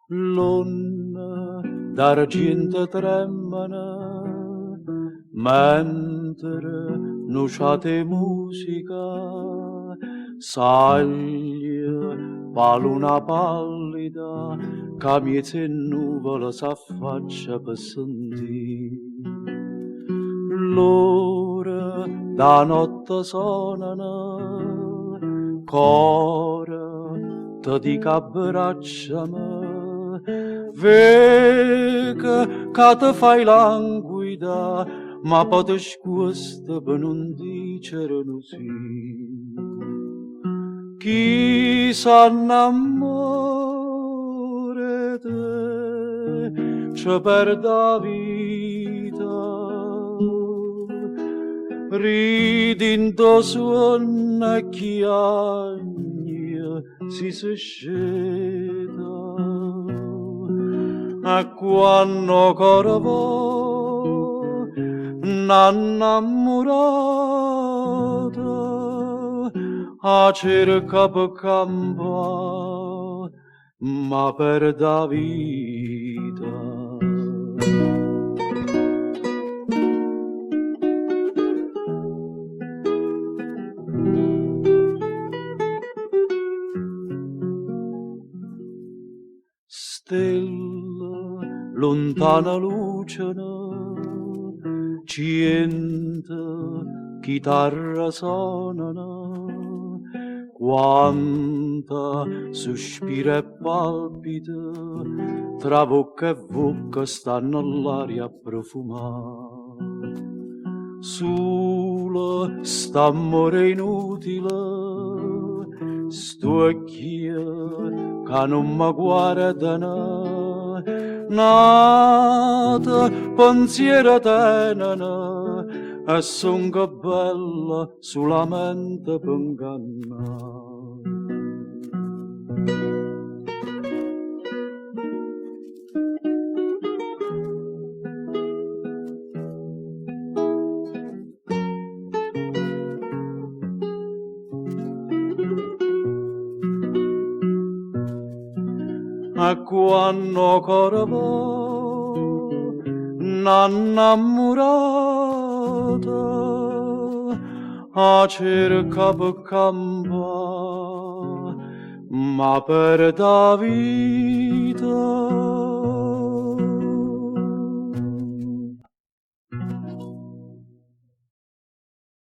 L'onna d'argento tremana mentre nuciate musica saglia pa luna pallida che miezza e nuvola s'affaccia per sentire l'ora da notte sonano cora ti dica abbracciami vega che te fai languida ma poi ti scuosta per non dicere no sì chi s'annamora te ci perde la vita ridendo suona chi agni si sceda e quando corvo n'annamorata a cerca per campa ma per da vita stella lontana lucena ciente chitarra sonano quanta sospira e palpita tra bocca e bocca stanno all'aria profumata sulla st'amore inutile stucchia che non mi guardano nata pensiero tenene e son che bella solamente per ingannare e quando corvo n'annamorata a cerca per campa ma per da vita